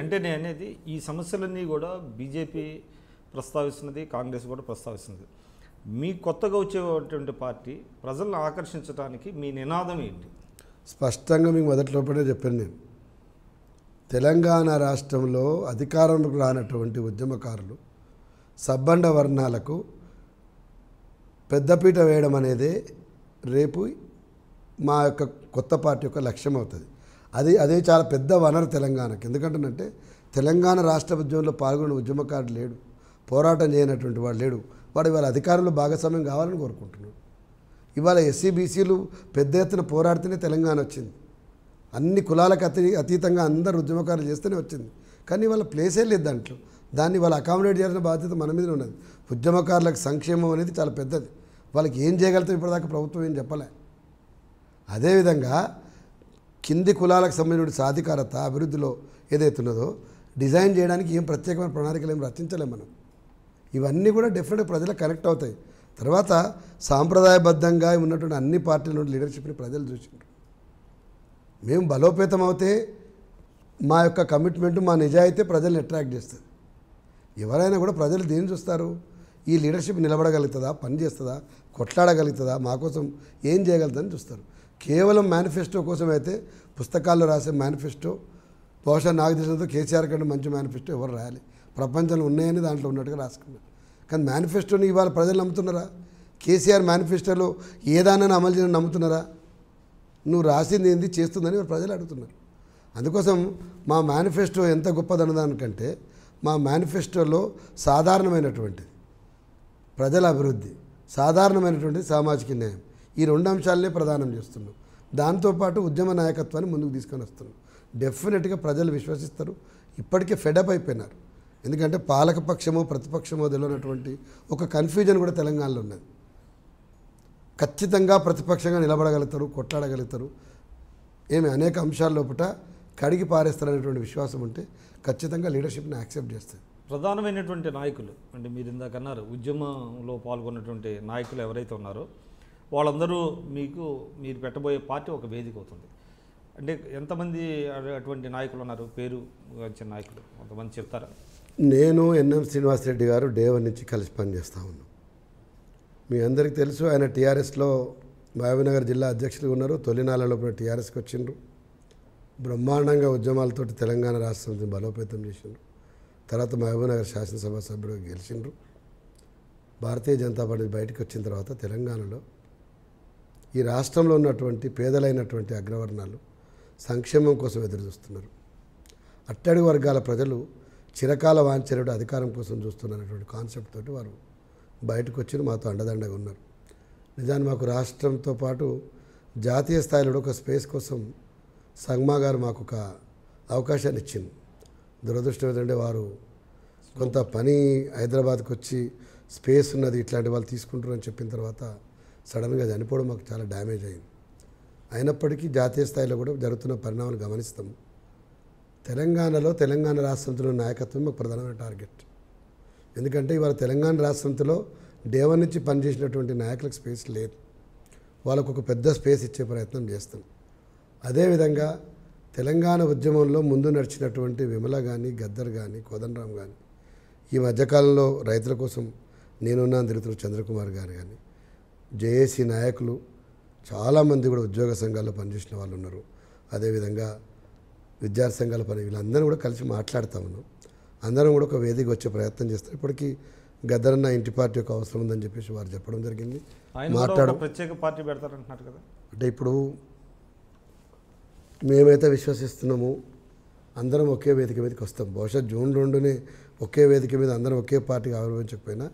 అంటే నేను అనేది ఈ సమస్యలన్నీ కూడా బీజేపీ ప్రస్తావిస్తున్నది, కాంగ్రెస్ కూడా ప్రస్తావిస్తున్నది. మీ కొత్తగా వచ్చేటువంటి పార్టీ ప్రజలను ఆకర్షించడానికి మీ నినాదం ఏంటి? స్పష్టంగా మీకు మొదట్లోపడే చెప్పాను నేను. తెలంగాణ రాష్ట్రంలో అధికారంలోకి రానటువంటి ఉద్యమకారులు సబ్బండ వర్ణాలకు పెద్దపీట వేయడం అనేది రేపు మా యొక్క కొత్త పార్టీ యొక్క లక్ష్యం అవుతుంది. అదే చాలా పెద్ద వనరు తెలంగాణకి. ఎందుకంటేనంటే తెలంగాణ రాష్ట్ర ఉద్యమంలో పాల్గొన్న ఉద్యమకారుడు లేడు, పోరాటం చేయనటువంటి వాడు లేడు. వాడు ఇవాళ అధికారంలో భాగస్వామ్యం కావాలని కోరుకుంటున్నాడు. ఇవాళ ఎస్సీ బీసీలు పెద్ద ఎత్తున పోరాడితేనే తెలంగాణ వచ్చింది. అన్ని కులాలకు అతీతంగా అందరు ఉద్యమకారులు చేస్తేనే వచ్చింది. కానీ వాళ్ళ ప్లేసే లేదు దాంట్లో. దాన్ని వాళ్ళు అకామిడేట్ చేయాల్సిన బాధ్యత మన మీద ఉన్నది. ఉద్యమకారులకు సంక్షేమం అనేది చాలా పెద్దది. వాళ్ళకి ఏం చేయగలుగుతాం ఇప్పటిదాకా ప్రభుత్వం ఏం చెప్పలే. అదేవిధంగా కింది కులాలకు సంబంధించిన సాధికారత అభివృద్ధిలో ఏదైతున్నదో డిజైన్ చేయడానికి ఏం ప్రత్యేకమైన ప్రణాళికలు ఏం రచించలేము మనం. ఇవన్నీ కూడా డెఫినెట్గా ప్రజలకు కనెక్ట్ అవుతాయి. తర్వాత సాంప్రదాయబద్ధంగా ఉన్నటువంటి అన్ని పార్టీల నుండి లీడర్షిప్ని ప్రజలు చూసిండ్రు. మేము బలోపేతం అవుతే మా యొక్క కమిట్మెంట్, మా నిజాయితీ ప్రజల్ని అట్రాక్ట్ చేస్తుంది. ఎవరైనా కూడా ప్రజలు దేని చూస్తారు? ఈ లీడర్షిప్ నిలబడగలుగుతుందా, పని చేస్తుందా, కొట్లాడగలుగుతుందా, మా కోసం ఏం చేయగలుగుతుందని చూస్తారు. కేవలం మేనిఫెస్టో కోసం అయితే పుస్తకాల్లో రాసే మేనిఫెస్టో బహుశా నాకు తెలిసినంత కేసీఆర్ కంటే మంచి మేనిఫెస్టో ఎవరు రాయాలి? ప్రపంచంలో ఉన్నాయని దాంట్లో ఉన్నట్టుగా రాసుకున్నారు. కానీ మేనిఫెస్టోని ఇవాళ ప్రజలు నమ్ముతున్నారా? కేసీఆర్ మేనిఫెస్టోలో ఏదానైనా అమలు చేయడం నమ్ముతున్నారా? నువ్వు రాసింది ఏంది, చేస్తుందని ప్రజలు అడుగుతున్నారు. అందుకోసం మా మేనిఫెస్టో ఎంత గొప్పదన్నదానికంటే మా మేనిఫెస్టోలో సాధారణమైనటువంటిది ప్రజల అభివృద్ధి, సాధారణమైనటువంటి సామాజిక న్యాయం, ఈ రెండు అంశాలనే ప్రదానం చేస్తున్నాం. దాంతోపాటు ఉద్యమ నాయకత్వాన్ని ముందుకు తీసుకొని వస్తున్నాం. డెఫినెట్గా ప్రజలు విశ్వసిస్తారు. ఇప్పటికే ఫెడప్ అయిపోయినారు. ఎందుకంటే పాలకపక్షమో ప్రతిపక్షమో తెలియనటువంటి ఒక కన్ఫ్యూజన్ కూడా తెలంగాణలో ఉన్నది. ఖచ్చితంగా ప్రతిపక్షంగా నిలబడగలుగుతారు, కొట్లాడగలుగుతారు, అనేక అంశాల లోపల కడిగి పారేస్తారనేటువంటి విశ్వాసం ఉంటే ఖచ్చితంగా లీడర్షిప్ని యాక్సెప్ట్ చేస్తారు. ప్రధానమైనటువంటి నాయకులు అంటే మీరు ఇందాక అన్నారు, ఉద్యమంలో పాల్గొన్నటువంటి నాయకులు ఎవరైతే ఉన్నారో వాళ్ళందరూ మీరు పెట్టబోయే పార్టీ ఒక వేదిక అవుతుంది. అంటే ఎంతమంది అటువంటి నాయకులు ఉన్నారు, పేరు వచ్చిన నాయకులు కొంతమంది చెప్తారా? నేను ఎన్ఎం శ్రీనివాసరెడ్డి గారు డే1 నుంచి కలిసి పనిచేస్తూ ఉన్నాం. మీ అందరికీ తెలుసు, ఆయన టీఆర్ఎస్లో మహబూబ్నగర్ జిల్లా అధ్యక్షులుగా ఉన్నారు. తొలినాళ్ళలో టీఆర్ఎస్కి వచ్చిండ్రు. బ్రహ్మాండంగా ఉద్యమాలతోటి తెలంగాణ రాష్ట్రాన్ని బలోపేతం చేసిండ్రు. తర్వాత మహబూబ్నగర్ శాసనసభ సభ్యుడిగా గెలిచిండ్రు. భారతీయ జనతా పార్టీ బయటకు వచ్చిన తర్వాత తెలంగాణలో ఈ రాష్ట్రంలో ఉన్నటువంటి పేదలైనటువంటి అగ్రవర్ణాలు సంక్షేమం కోసం ఎదురు చూస్తున్నారు. అట్టడుగు వర్గాల ప్రజలు చిరకాల వాంఛనీయుడు అధికారం కోసం చూస్తున్నటువంటి కాన్సెప్ట్ తోటి వారు బయటకు వచ్చి మాతో అండదండగా ఉన్నారు. నిజాన్ని మాకు రాష్ట్రంతో పాటు జాతీయ స్థాయిలో ఒక స్పేస్ కోసం సంగ్మా గారు మాకు ఒక అవకాశాన్ని ఇచ్చింది. దురదృష్టం ఏంటంటే వారు కొంత పని హైదరాబాద్కి వచ్చి స్పేస్ ఉన్నది ఇట్లాంటి వాళ్ళు తీసుకుంటారు అని చెప్పిన తర్వాత సడన్గా చనిపోవడం మాకు చాలా డ్యామేజ్ అయింది. అయినప్పటికీ జాతీయ స్థాయిలో కూడా జరుగుతున్న పరిణామాలు గమనిస్తాము. తెలంగాణలో తెలంగాణ రాష్ట్రంలో నాయకత్వం మాకు ప్రధానమైన టార్గెట్. ఎందుకంటే ఇవాళ తెలంగాణ రాష్ట్రంలో డే1 నుంచి పనిచేసినటువంటి నాయకులకు స్పేస్ లేదు. వాళ్ళకు ఒక పెద్ద స్పేస్ ఇచ్చే ప్రయత్నం చేస్తాం. అదేవిధంగా తెలంగాణ ఉద్యమంలో ముందు నడిచినటువంటి విమల కానీ, గద్దర్ కానీ, కోదండరాం కానీ, ఈ మధ్యకాలంలో రైతుల కోసం నేనున్నాను తిరుగుతున్న చంద్రకుమార్ గారు కానీ, జేఏసీ నాయకులు చాలామంది కూడా ఉద్యోగ సంఘాల్లో పనిచేసిన వాళ్ళు ఉన్నారు. అదేవిధంగా విద్యార్థి సంఘాల వీళ్ళందరూ కూడా కలిసి మాట్లాడుతూ ఉన్నాం. అందరం కూడా ఒక వేదిక వచ్చే ప్రయత్నం చేస్తారు. ఇప్పటికీ గద్దరన్న ఇంటి పార్టీ యొక్క అవసరం ఉందని చెప్పేసి వారు చెప్పడం జరిగింది. మాట్లాడడం ప్రత్యేక పార్టీ పెడతారంటున్నారు కదా. అంటే ఇప్పుడు మేమైతే విశ్వసిస్తున్నాము అందరం ఒకే వేదిక మీదకి వస్తాం. బహుశా జూన్ 2నే ఒకే వేదిక మీద అందరం ఒకే పార్టీకి ఆవిర్భవించకపోయినా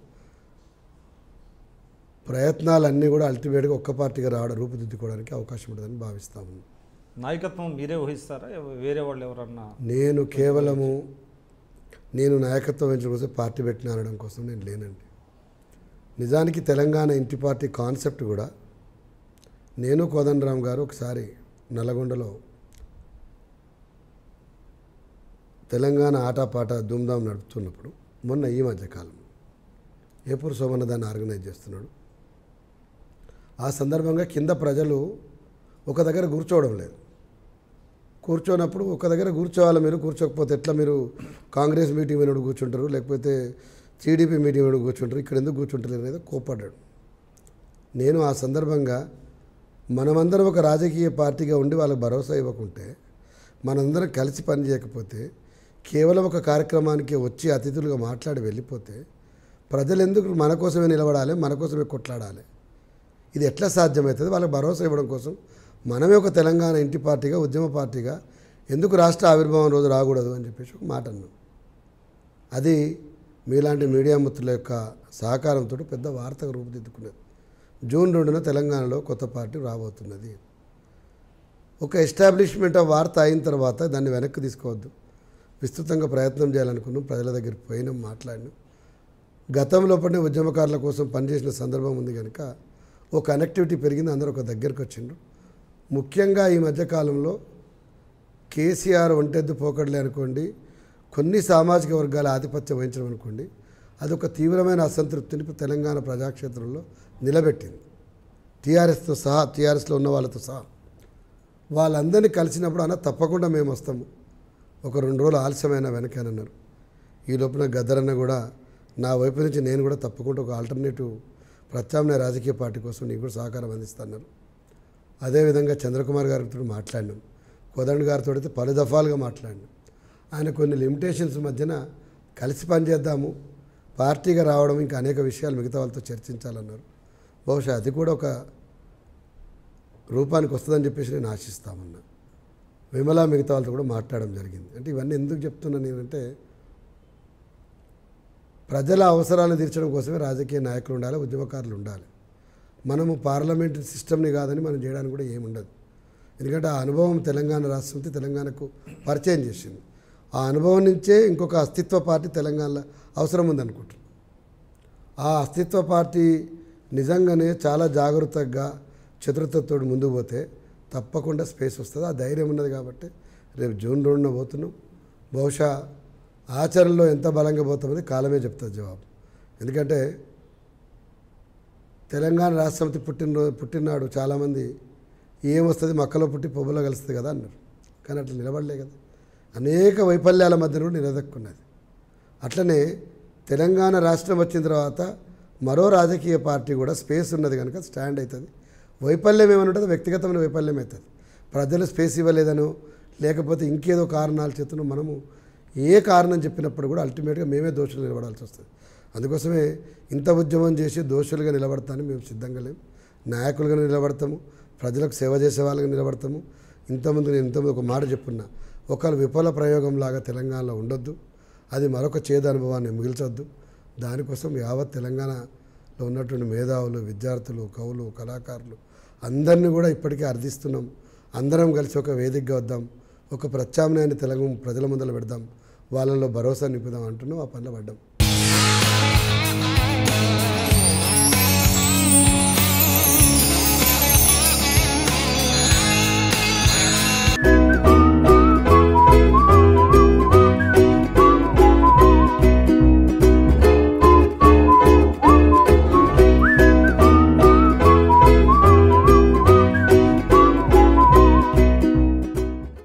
ప్రయత్నాలన్నీ కూడా అల్టిమేట్గా ఒక్క పార్టీగా రూపుదిద్దుకోవడానికి అవకాశం ఉంటుందని భావిస్తాము. నాయకత్వం మీరే వహిస్తారా, వేరే వాళ్ళు ఎవరన్నా? నేను నాయకత్వం వహించడం కోసం పార్టీ పెట్టిన అనడం కోసం నేను లేనండి. నిజానికి తెలంగాణ ఇంటి పార్టీ కాన్సెప్ట్ కూడా నేను కోదండరాం గారు ఒకసారి నల్లగొండలో తెలంగాణ ఆటపాట ధూమ్ధాం నడుపుతున్నప్పుడు మొన్న ఈ మధ్యకాలం ఏపూరు సోమన్న దాన్ని ఆర్గనైజ్ చేస్తున్నాడు. ఆ సందర్భంగా కింద ప్రజలు ఒక దగ్గర కూర్చోవడం లేదు, కూర్చోనప్పుడు ఒక దగ్గర కూర్చోవాలి. మీరు కూర్చోకపోతే ఎట్లా? మీరు కాంగ్రెస్ మీటింగ్ వినడు కూర్చుంటారు, లేకపోతే టీడీపీ మీటింగ్ వినడు కూర్చుంటారు, ఇక్కడ ఎందుకు కూర్చుంటారు అనేది కోప్పడ్డాడు. నేను ఆ సందర్భంగా మనమందరం ఒక రాజకీయ పార్టీగా ఉండి వాళ్ళకి భరోసా ఇవ్వకుంటే, మనందరం కలిసి పని చేయకపోతే, కేవలం ఒక కార్యక్రమానికి వచ్చి అతిథులుగా మాట్లాడి వెళ్ళిపోతే ప్రజలు ఎందుకు మన కోసమే నిలబడాలి, మన కోసమే కొట్లాడాలి? ఇది ఎట్లా సాధ్యమవుతుంది? వాళ్ళకి భరోసా ఇవ్వడం కోసం మనమే ఒక తెలంగాణ ఇంటి పార్టీగా, ఉద్యమ పార్టీగా ఎందుకు రాష్ట్ర ఆవిర్భావం రోజు రాకూడదు అని చెప్పేసి ఒక మాట అన్నాం. అది మీలాంటి మీడియా మిత్రుల యొక్క సహకారంతో పెద్ద వార్తగా రూపుదిద్దుకున్నది. జూన్ 2న తెలంగాణలో కొత్త పార్టీ రాబోతున్నది. ఒక ఎస్టాబ్లిష్మెంట్ ఆఫ్ వార్త అయిన తర్వాత దాన్ని వెనక్కి తీసుకోవద్దు. విస్తృతంగా ప్రయత్నం చేయాలనుకున్నాం, ప్రజల దగ్గరికి పోయినాం, మాట్లాడినాం. గతంలో పడిన ఉద్యమకారుల కోసం పనిచేసిన సందర్భం ఉంది కనుక ఒక కనెక్టివిటీ పెరిగింది, అందరూ ఒక దగ్గరికి వచ్చిండ్రు. ముఖ్యంగా ఈ మధ్యకాలంలో కేసీఆర్ ఒంటెద్దు పోకడలే అనుకోండి, కొన్ని సామాజిక వర్గాల ఆధిపత్యం వహించడం అనుకోండి, అదొక తీవ్రమైన అసంతృప్తిని తెలంగాణ ప్రజాక్షేత్రంలో నిలబెట్టింది. టీఆర్ఎస్తో సహా, టీఆర్ఎస్లో ఉన్న వాళ్ళతో సహా వాళ్ళందరినీ కలిసినప్పుడు అన్న తప్పకుండా మేము వస్తాము, ఒక 2 రోజులు ఆలస్యమైన వెనకేనన్నారు. ఈ లోపల గద్దరన్న కూడా నా వైపు నుంచి నేను కూడా తప్పకుండా ఒక ఆల్టర్నేటివ్ ప్రత్యామ్నాయ రాజకీయ పార్టీ కోసం నీకు కూడా సహకారం అందిస్తున్నారు. అదేవిధంగా చంద్రకుమార్ గారితో మాట్లాడినాం, కోదండ్ గారితో అయితే పలు దఫాలుగా మాట్లాడినాం. ఆయన కొన్ని లిమిటేషన్స్ మధ్యన కలిసి పనిచేద్దాము, పార్టీగా రావడం, ఇంకా అనేక విషయాలు మిగతా వాళ్ళతో చర్చించాలన్నారు. బహుశా అది కూడా ఒక రూపానికి వస్తుందని చెప్పేసి నేను ఆశిస్తామన్నా. విమల మిగతా వాళ్ళతో కూడా మాట్లాడడం జరిగింది. అంటే ఇవన్నీ ఎందుకు చెప్తున్నా నేనంటే, ప్రజల అవసరాలను తీర్చడం కోసమే రాజకీయ నాయకులు ఉండాలి, ఉద్యమకారులు ఉండాలి. మనము పార్లమెంట్ సిస్టమ్ని కాదని మనం చేయడానికి కూడా ఏముండదు. ఎందుకంటే ఆ అనుభవం తెలంగాణ రాష్ట్రంతో తెలంగాణకు పరిచయం చేసింది. ఆ అనుభవం నుంచే ఇంకొక అస్తిత్వ పార్టీ తెలంగాణలో అవసరం ఉందనుకుంటున్నాను. ఆ అస్తిత్వ పార్టీ నిజంగానే చాలా జాగ్రత్తగా చతురతతో ముందుకు పోతే తప్పకుండా స్పేస్ వస్తుంది. ఆ ధైర్యం ఉన్నది కాబట్టి రేపు జూన్ 2న పోతున్నాం. బహుశా ఆచరణలో ఎంత బలంగా పోతామని కాలమే చెప్తుంది జవాబు. ఎందుకంటే తెలంగాణ రాష్ట్రపతి పుట్టినాడు చాలామంది ఏమొస్తుంది, మక్కలో పుట్టి పొబ్బలో కలుస్తుంది కదా అన్నారు. కానీ అట్లా నిలబడలే కదా. అనేక వైఫల్యాల మధ్య కూడా నిలదొక్కున్నది. అట్లనే తెలంగాణ రాష్ట్రం వచ్చిన తర్వాత మరో రాజకీయ పార్టీ కూడా స్పేస్ ఉన్నది కనుక స్టాండ్ అవుతుంది. వైఫల్యం ఏమని ఉంటుంది, వ్యక్తిగతమైన వైఫల్యం అవుతుంది. ప్రజలు స్పేస్ ఇవ్వలేదనో లేకపోతే ఇంకేదో కారణాలు చేతనో మనము ఏ కారణం చెప్పినప్పుడు కూడా అల్టిమేట్గా మేమే దోషులు నిలబడాల్సి వస్తుంది. అందుకోసమే ఇంత ఉద్యమం చేసి దోషులుగా నిలబడతానని మేము సిద్ధంగా లేము. నాయకులుగా నిలబడతాము, ప్రజలకు సేవ చేసే వాళ్ళగా నిలబడతాము. ఇంతకుముందు ఒక మాట చెప్పున్నా, ఒకరు విఫల ప్రయోగంలాగా తెలంగాణలో ఉండొద్దు, అది మరొక చేదు అనుభవాన్ని మిగిల్చొద్దు. దానికోసం యావత్ తెలంగాణలో ఉన్నటువంటి మేధావులు, విద్యార్థులు, కవులు, కళాకారులు అందరినీ కూడా ఇప్పటికే అర్థిస్తున్నాం. అందరం కలిసి ఒక వేదికగా వద్దాం, ఒక ప్రత్యామ్నాయాన్ని తెలంగాణ ప్రజల ముందర పెడదాం, వాళ్ళలో భరోసా నింపుదాం అంటున్నాం. ఆ పనిలో పడ్డాం.